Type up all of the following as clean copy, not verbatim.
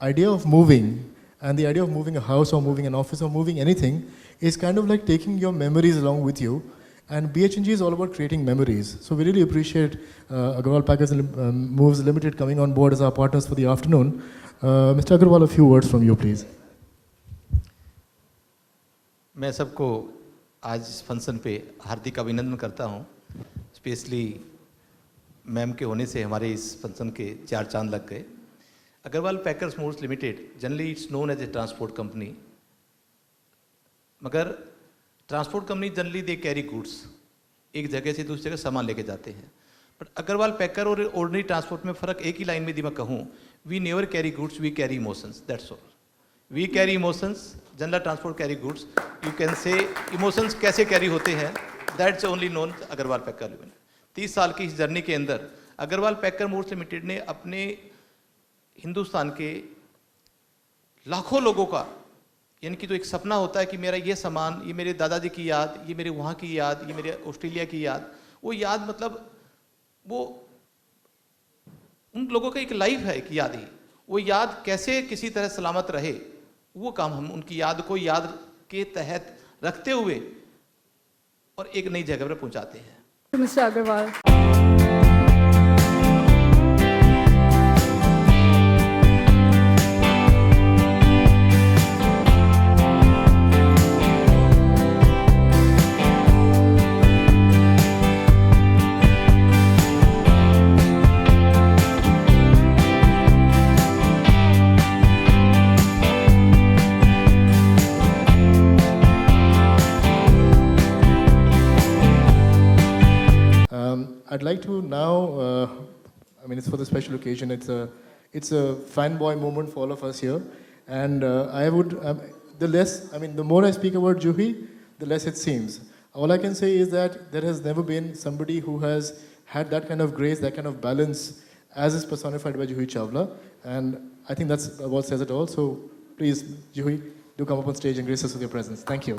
idea of moving and the idea of moving a house or moving an office or moving anything is kind of like taking your memories along with you. And BHNG is all about creating memories. So we really appreciate Agarwal Packers Moves Limited coming on board as our partners for the afternoon. Mr. Agarwal, a few words from you, please. मैं सबको आज इस function पे हार्दिक अभिनंदन करता हूँ। Specially ma'am के होने से हमारे इस फंक्शन के 4 चांद लग गए। Agarwal Packers Moves Limited generally it's known as a transport company, मगर transport company generally they carry goods, एक जगह से दूसरी जगह सामान लेके जाते हैं। बट अग्रवाल पैकर और ऑर्डिनरी ट्रांसपोर्ट में फ़र्क एक ही लाइन में यदि मैं कहूँ, we never carry goods, we carry emotions, that's all. We carry emotions, general transport carry goods. You can say emotions कैसे कैरी होते हैं, that's only known Agarwal packer limited. 30 साल की इस जर्नी के अंदर अग्रवाल पैकर मूव्स लिमिटेड ने अपने हिंदुस्तान के लाखों लोगों का, यानी कि तो एक सपना होता है कि मेरा ये सामान, ये मेरे दादाजी की याद, ये मेरे वहाँ की याद, ये मेरे ऑस्ट्रेलिया की याद, वो याद मतलब वो उन लोगों का एक लाइफ है, एक याद ही, वो याद कैसे किसी तरह सलामत रहे, वो काम हम उनकी याद को याद के तहत रखते हुए और एक नई जगह पर पहुंचाते हैं। Mister Agarwal, I'd like to now, I mean, it's for the special occasion. It's a fanboy moment for all of us here. And I would, the more I speak about Juhi, the less it seems. All I can say is that there has never been somebody who has had that kind of grace, that kind of balance, as is personified by Juhi Chawla. And I think that's what says it all. So please, Juhi, do come up on stage and grace us with your presence. Thank you.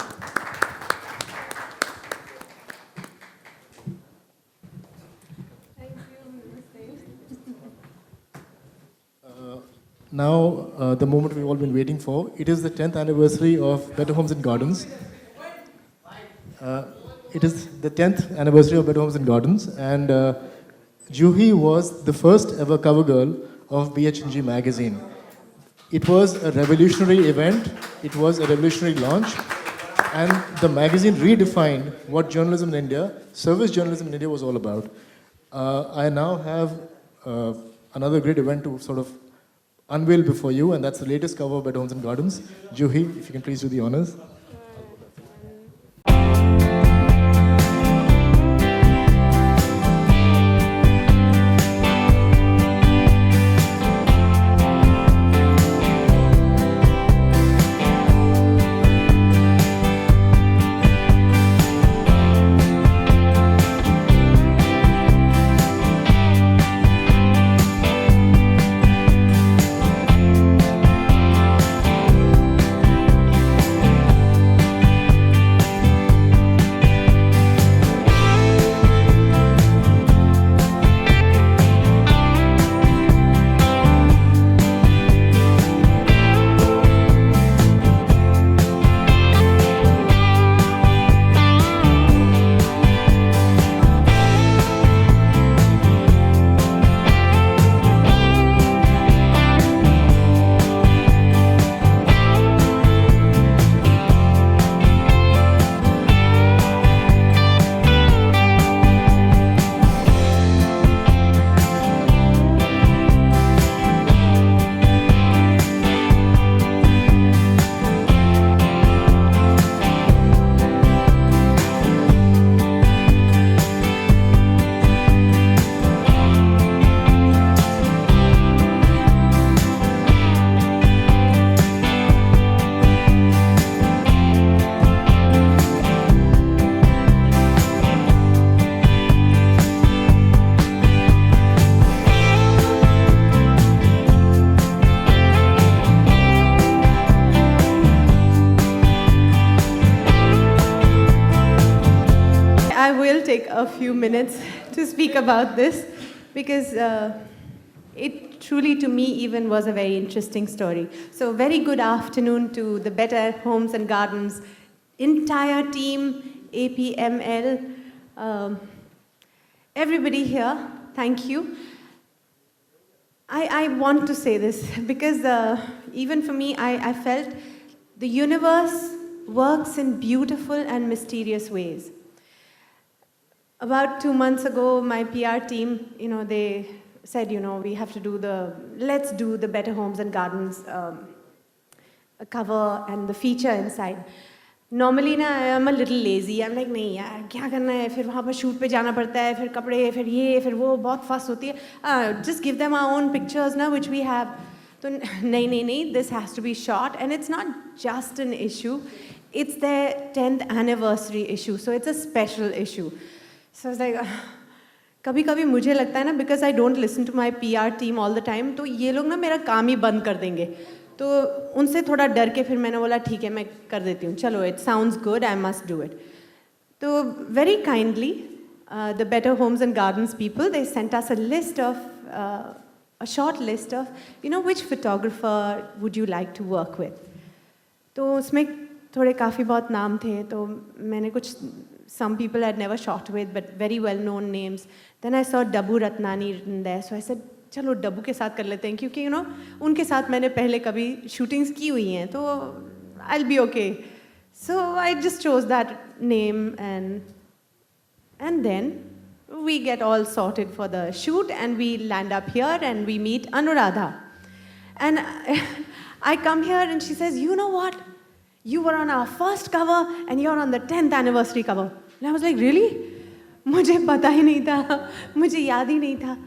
Now, the moment we've all been waiting for. It is the 10th anniversary of Better Homes and Gardens. It is the 10th anniversary of Better Homes and Gardens, and Juhi was the first ever cover girl of BHNG magazine. It was a revolutionary event, it was a revolutionary launch, and the magazine redefined what journalism in India, service journalism in India was all about. I now have another great event to sort of unveil before you, and that's the latest cover of Better Homes and Gardens. Juhi, if you can please do the honors. take a few minutes to speak about this because it truly to me even was a very interesting story. So very good afternoon to the Better Homes and Gardens entire team, APML, everybody here, thank you. I want to say this because even for me, I felt the universe works in beautiful and mysterious ways. About 2 months ago, my PR team, they said, we have to do let's do the Better Homes and Gardens cover and the feature inside. Normally, I'm a little lazy. I'm like, nahi yaar, kya karna hai? Fir wahan par shoot pe jana padta hai, fir kapde, fir ye, fir wo, bahut fuss hoti hai. Just give them our own pictures now, which we have. So, nahi, this has to be shot. And it's not just an issue. It's their 10th anniversary issue. So it's a special issue. So I was like, कभी-कभी मुझे लगता है ना, because I don't listen to my PR team all the time, तो ये लोग ना मेरा काम ही बंद कर देंगे. तो उनसे थोड़ा डर के फिर मैंने बोला ठीक है मैं कर देती हूँ, चलो it sounds good, I must do it. तो very kindly, the Better Homes and Gardens people, they sent us a list of, a short list of, which photographer would you like to work with. तो उसमें थोड़े काफ़ी बहुत नाम थे, तो मैंने कुछ some people I'd never shot with, but very well-known names. Then I saw Dabu Ratnani written there, so I said, चलो डब्बू के साथ कर लेते हैं, क्योंकि उनके साथ मैंने पहले कभी shootings की हुई हैं, तो I'll be okay. So I just chose that name, and then we get all sorted for the shoot, and we land up here, and we meet Anuradha. And I come here, and she says, you know what? You were on our first cover, and you're on the 10th anniversary cover. And I was like, really? मुझे पता ही नहीं था, मुझे याद ही नहीं था.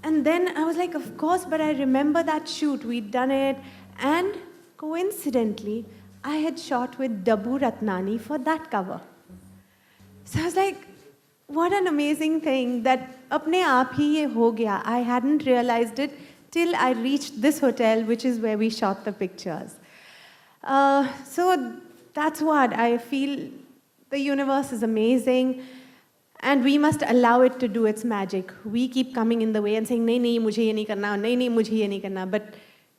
And then I was like, of course, but I remember that shoot. We'd done it, and coincidentally, I had shot with Dabu Ratnani for that cover. So I was like, what an amazing thing that apne aap hi ye ho gaya. I hadn't realized it till I reached this hotel, which is where we shot the pictures. So that's what I feel. The universe is amazing, and we must allow it to do its magic. We keep coming in the way and saying, nahi, nahi, mujhe ye nahi karna, nahi, nahi, mujhe ye nahi karna. But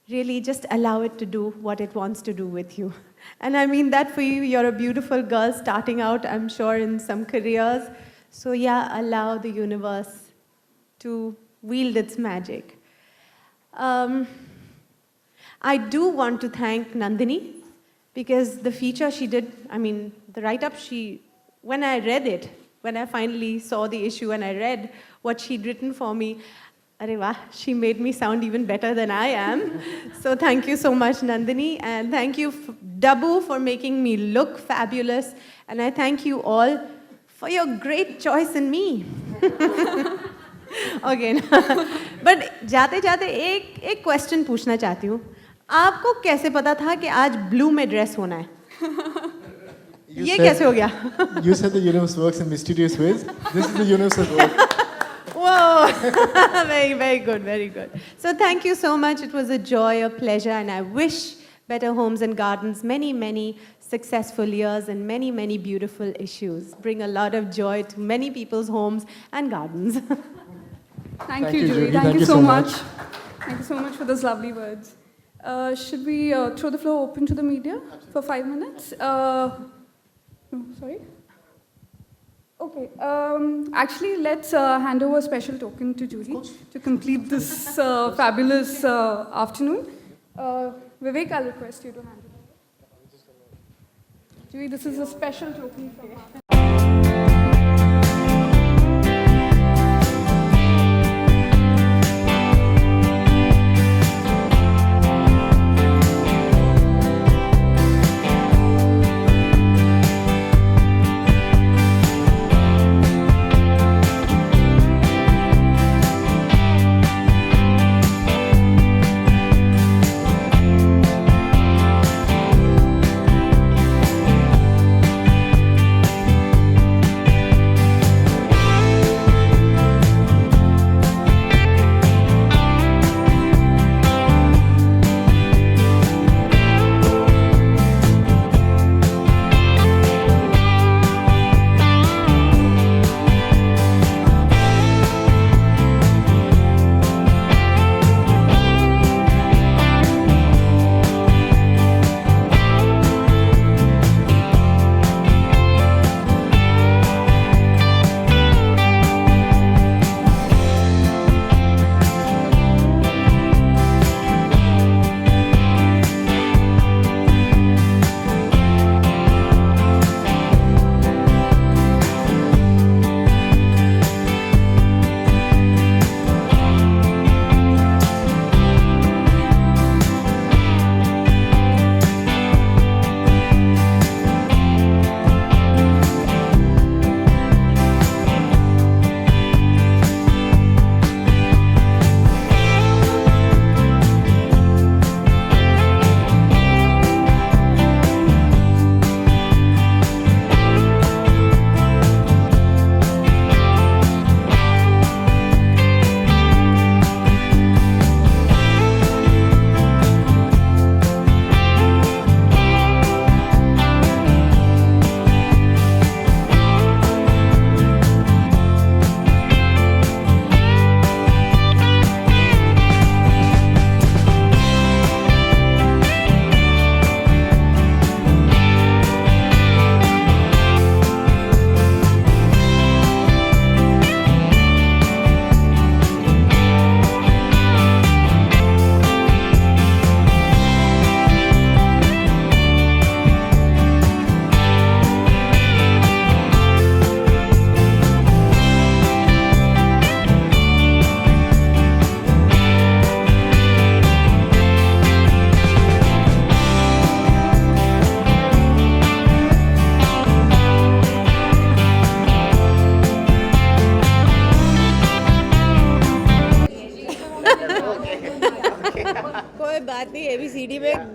really, just allow it to do what it wants to do with you. And I mean that for you. You're a beautiful girl starting out, I'm sure, in some careers. So yeah, allow the universe to wield its magic. I do want to thank Nandini, because the feature she did, the write-up, when I read it, when I finally saw the issue and I read what she'd written for me, arey wah, she made me sound even better than I am. So thank you so much, Nandini, and thank you, Dabu, for making me look fabulous, and I thank you all for your great choice in me. Okay, but जाते-जाते एक question पूछना चाहती हूँ. आपको कैसे पता था कि आज blue में dress होना है? ये कैसे हो गया? You said the universe works in mysterious ways. This is the universe's work. Whoa! Very, very good, very good. So thank you so much. It was a joy, a pleasure, and I wish Better Homes and Gardens many, many successful years and many, many beautiful issues. Bring a lot of joy to many people's homes and gardens. Thank you, Juhi. Thank you so much. Thank you so much for those lovely words. Should we throw the floor open to the media for 5 minutes? No, sorry? Okay. Actually, let's hand over a special token to Juhi to complete this fabulous afternoon. Vivek, I'll request you to hand it over. Juhi, this is a special token from us.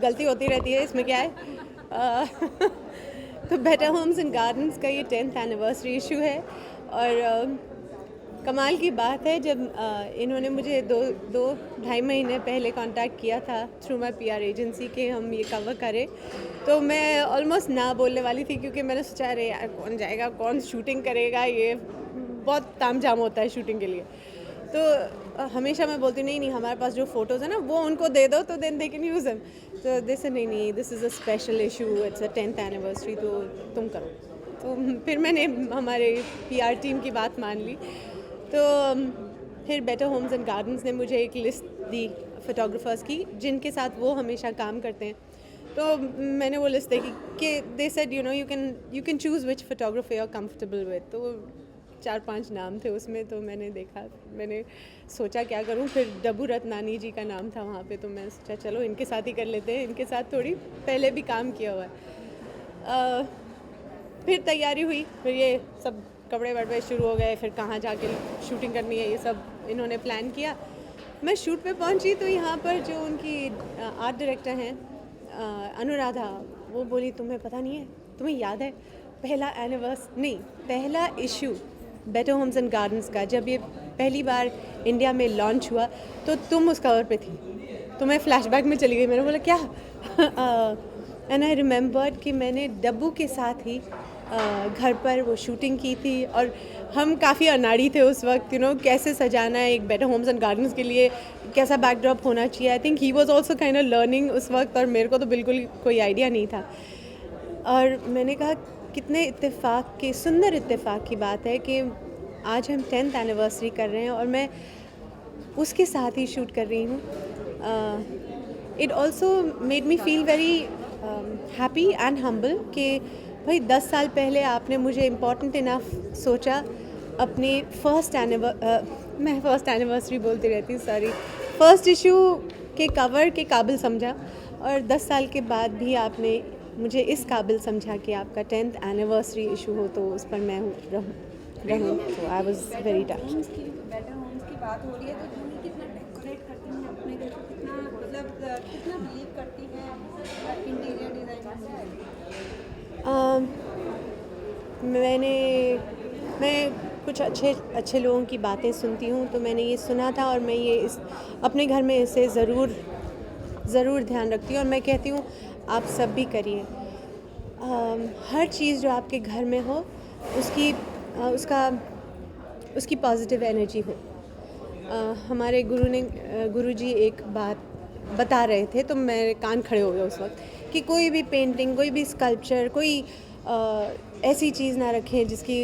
गलती होती रहती है, इसमें क्या है। तो better homes and gardens का ये 10th एनिवर्सरी इशू है, और कमाल की बात है जब इन्होंने मुझे दो ढाई महीने पहले कांटेक्ट किया था थ्रू माय पीआर एजेंसी कि हम ये कवर करें, तो मैं ऑलमोस्ट ना बोलने वाली थी, क्योंकि मैंने सोचा अरे यार कौन जाएगा, कौन शूटिंग करेगा, ये बहुत तामझाम होता है शूटिंग के लिए। तो हमेशा मैं बोलती नहीं हमारे पास जो फ़ोटोज़ है ना वो उनको दे दो, तो then they can use them. तो दिस नहीं this is a special issue, it's a 10th anniversary, तो तुम करो। तो फिर मैंने हमारे पीआर टीम की बात मान ली। तो फिर बेटर होम्स एंड गार्डन्स ने मुझे एक लिस्ट दी फोटोग्राफर्स की जिनके साथ वो हमेशा काम करते हैं। तो मैंने वो लिस्ट देखी कि they said you can choose which photographer you are comfortable with. तो 4-5 नाम थे उसमें, तो मैंने देखा, मैंने सोचा क्या करूं, फिर डब्बू रत्नानी जी का नाम था वहाँ पे, तो मैं सोचा चलो इनके साथ ही कर लेते हैं, इनके साथ थोड़ी पहले भी काम किया हुआ है। फिर तैयारी हुई, फिर ये सब कपड़े वपड़े शुरू हो गए, फिर कहाँ जाके शूटिंग करनी है ये सब इन्होंने प्लान किया। मैं शूट पे पहुँची तो यहाँ पर जो उनकी आर्ट डायरेक्टर हैं अनुराधा, वो बोली तुम्हें पता नहीं है, तुम्हें याद है पहला issue better homes and gardens का जब ये पहली बार इंडिया में लॉन्च हुआ तो तुम उस कवर पे थी। तो मैं फ्लैशबैक में चली गई, मैंने बोला क्या। एंड आई रिमेंबर्ड कि मैंने डब्बू के साथ ही घर पर वो शूटिंग की थी, और हम काफ़ी अनाड़ी थे उस वक्त, कैसे सजाना है एक बेटर होम्स एंड गार्डन्स के लिए, कैसा बैकड्रॉप होना चाहिए। I think he was also kind of learning उस वक्त, और मेरे को तो बिल्कुल कोई आइडिया नहीं था। और मैंने कहा कितने सुंदर इत्तेफाक की बात है कि आज हम 10th एनिवर्सरी कर रहे हैं और मैं उसके साथ ही शूट कर रही हूँ। It also made me feel very happy and humble कि भाई 10 साल पहले आपने मुझे इम्पॉर्टेंट इनफ सोचा, अपनी फर्स्ट एनिवर्सरी बोलती रहती हूँ, सॉरी, फर्स्ट इशू के कवर के काबिल समझा, और 10 साल के बाद भी आपने मुझे इस काबिल समझा कि आपका 10th एनिवर्सरी इशू हो तो उस पर मैं रहूँ। तो I was very touched. Better homes की बात हो रही है तो तुम्हें कितना डेकोरेट करती हैं अपने घर को, कितना मतलब कितना बिलीव करती हैं इंटीरियर डिज़ाइन में? मैं कुछ अच्छे लोगों की बातें सुनती हूँ, तो मैंने ये सुना था और मैं ये अपने घर में इसे ज़रूर ध्यान रखती हूँ, और मैं कहती हूँ आप सब भी करिए। हर चीज़ जो आपके घर में हो उसकी पॉजिटिव एनर्जी हो। हमारे गुरुजी एक बात बता रहे थे तो मेरे कान खड़े हो गए उस वक्त कि कोई भी पेंटिंग, कोई भी स्कल्पचर, कोई ऐसी चीज़ ना रखें जिसकी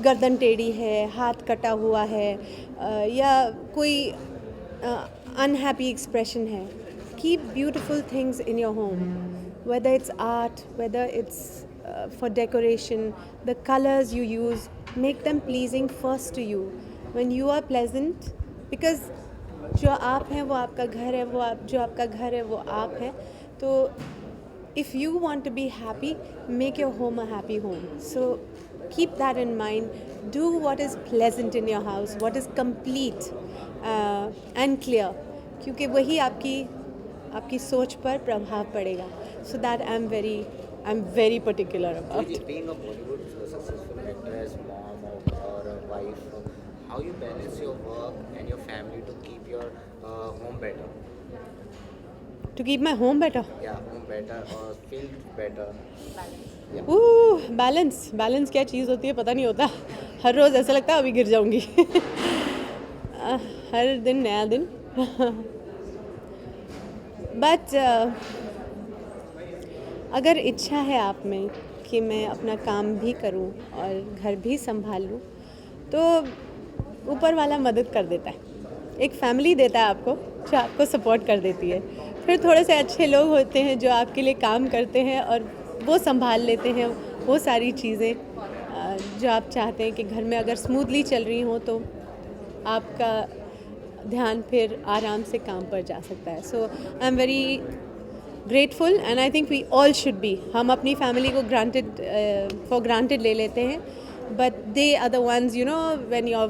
गर्दन टेढ़ी है, हाथ कटा हुआ है, या कोई अनहैप्पी एक्सप्रेशन है। Keep beautiful things in your home, whether it's art, whether it's for decoration, the colors you use, make them pleasing first to you. When you are pleasant, because जो आप हैं वो आपका घर है, जो आपका घर है वो आप हैं, तो if you want to be happy, make your home a happy home. So keep that in mind. Do what is pleasant in your house, what is complete and clear, क्योंकि वही आपकी सोच पर प्रभाव पड़ेगा. So that I'm very particular about. Being a Bollywood successful actress, mom or a wife, how you balance your work and your family to keep your home better? To keep my home better. Yeah, home better or feel better. Balance क्या चीज़ होती है पता नहीं होता. हर रोज़ ऐसा लगता है अभी गिर जाऊंगी. हर दिन नया दिन. बट अगर इच्छा है आप में कि मैं अपना काम भी करूं और घर भी संभाल लूं, तो ऊपर वाला मदद कर देता है. एक फैमिली देता है आपको जो आपको सपोर्ट कर देती है. फिर थोड़े से अच्छे लोग होते हैं जो आपके लिए काम करते हैं और वो संभाल लेते हैं वो सारी चीज़ें जो आप चाहते हैं कि घर में अगर स्मूथली चल रही हो तो आपका ध्यान फिर आराम से काम पर जा सकता है. So I am very grateful and I think we all should be. हम अपनी फैमिली को फॉर ग्रांटेड ले लेते हैं, but they are the ones when your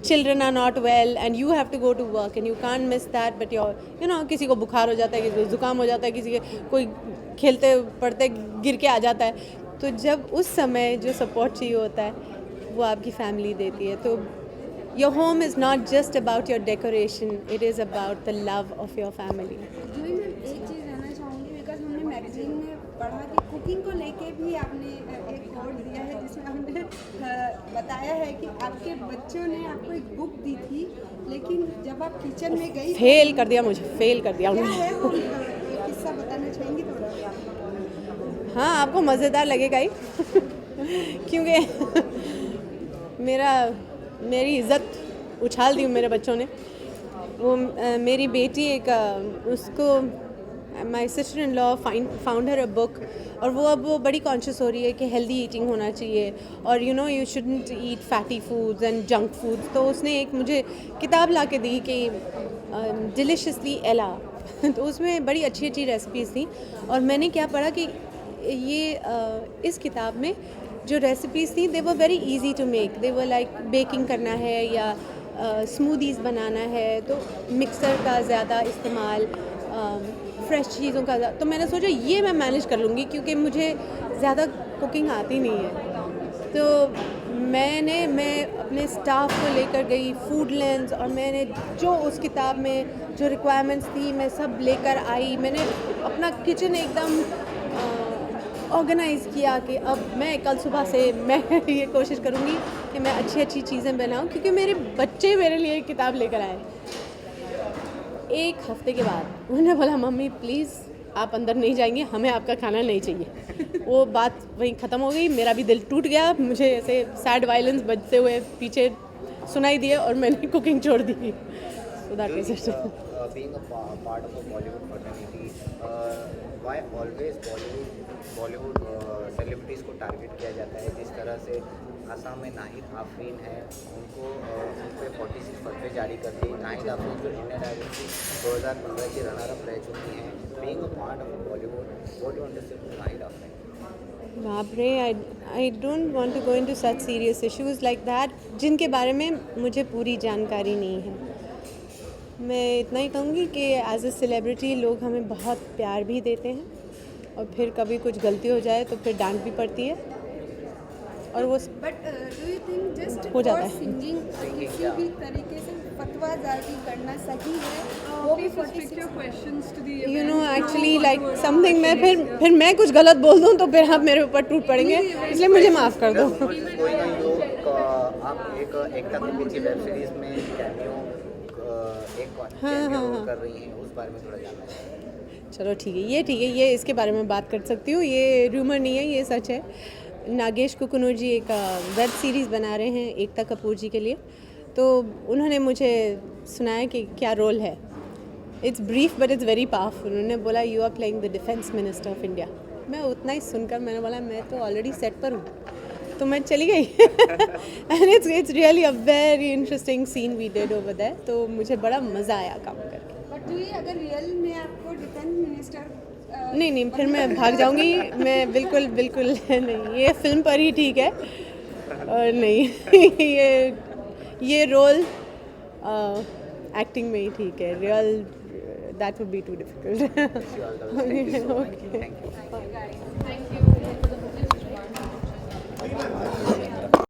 children are not well and you have to go to work and you can't miss that, but किसी को बुखार हो जाता है, किसी को जुकाम हो जाता है, किसी के कोई खेलते पढ़ते गिर के आ जाता है, तो जब उस समय जो सपोर्ट चाहिए होता है वो आपकी फैमिली देती है. तो your home is not just about your decoration, it is about the love of your family. Juhi ma'am, एक चीज़ जानना चाहूँगी, बिकॉज हमने मैगजीन में पढ़ा कि कुकिंग को लेके भी आपने एक कोड दिया है जिसमें हमने बताया है कि आपके बच्चों ने आपको एक बुक दी थी, लेकिन जब आप किचन में गई फेल कर दिया मुझे, फेल कर दिया क्या उन्होंने. है वो किस्सा बताना चाहेंगी थोड़ा? हाँ, आपको मज़ेदार लगेगा ही क्योंकि मेरी इज़्ज़त उछाल दी मेरे बच्चों ने. वो मेरी बेटी एक उसको my sister in law found her a book, और वो अब वो बड़ी कॉन्शियस हो रही है कि हेल्दी ईटिंग होना चाहिए और you shouldn't eat fatty foods and junk foods. तो उसने एक मुझे किताब ला के दी कि डिलिशियसली एला तो उसमें बड़ी अच्छी अच्छी रेसिपीज़ थी, और मैंने क्या पढ़ा कि ये इस किताब में जो रेसिपीज़ थी they were very easy to make. They were like baking करना है या स्मूदीज़ बनाना है, तो मिक्सर का ज़्यादा इस्तेमाल, फ्रेश चीज़ों का. तो मैंने सोचा ये मैं मैनेज कर लूँगी क्योंकि मुझे ज़्यादा कुकिंग आती नहीं है. तो मैं अपने स्टाफ को लेकर गई फूड लेंस, और मैंने जो उस किताब में जो रिक्वायरमेंट्स थी मैं सब लेकर आई. मैंने अपना किचन एकदम ऑर्गेनाइज़ किया कि अब मैं कल सुबह से मैं ये कोशिश करूँगी कि मैं अच्छी अच्छी चीज़ें बनाऊँ, क्योंकि मेरे बच्चे मेरे लिए एक किताब लेकर आए. एक हफ्ते के बाद उन्होंने बोला मम्मी प्लीज़ आप अंदर नहीं जाएंगे, हमें आपका खाना नहीं चाहिए. वो बात वहीं ख़त्म हो गई, मेरा भी दिल टूट गया. मुझे ऐसे सैड वायलेंस बजते हुए पीछे सुनाई दिए और मैंने कुकिंग छोड़ दी. So that was it. Being a part of a Bollywood fraternity, why always Bollywood celebrities को टारगेट किया जाता है? जिस तरह से आसाम में नाहिद आफरीन है, उनको उन पर 46 फतवे जारी कर दिए. नाहिद आफरीन जो इंडियन आइडल की 2015 की रनर अप रह चुकी हैं. Being a part of Bollywood, what do you understand to Nahid Afreen? बाप रे, I don't want to go into such serious issues like that जिनके बारे में मुझे पूरी जानकारी नहीं है. मैं इतना ही कहूँगी कि एज अ सेलिब्रिटी लोग हमें बहुत प्यार भी देते हैं, और फिर कभी कुछ गलती हो जाए तो फिर डांट भी पड़ती है, और वो but do you think just हो जाता है. सिंगिंग किसी भी तरीके से फतवा जारी करना सही है? वो भी 46 questions to the actually like something मैं फिर मैं कुछ गलत बोल दूँ तो फिर आप मेरे ऊपर टूट पड़ेंगे, इसलिए मुझे माफ़ कर दो. कोई लोग आप एक एकता कपूर की वेब सीरीज में कैमियो कर रही हैं, उस बारे में थोड़ा जानना है. चलो ठीक है, ये इसके बारे में बात कर सकती हूँ. ये रूमर नहीं है, ये सच है. नागेश कुकुनूर जी एक वेब सीरीज़ बना रहे हैं एकता कपूर जी के लिए, तो उन्होंने मुझे सुनाया कि क्या रोल है. It's brief but it's very powerful. उन्होंने बोला you are playing the defence minister of India. मैं उतना ही सुनकर मैंने बोला मैं तो ऑलरेडी सेट पर हूँ, तो मैं चली गई. And it's really a very interesting scene we did over there. तो मुझे बड़ा मज़ा आया काम करके. बट डू यू अगर रियल में आपको डिफेंस मिनिस्टर नहीं फिर मैं भाग जाऊंगी. मैं बिल्कुल नहीं, ये फिल्म पर ही ठीक है, और नहीं ये रोल एक्टिंग में ही ठीक है. Real that would be too difficult. Thank you.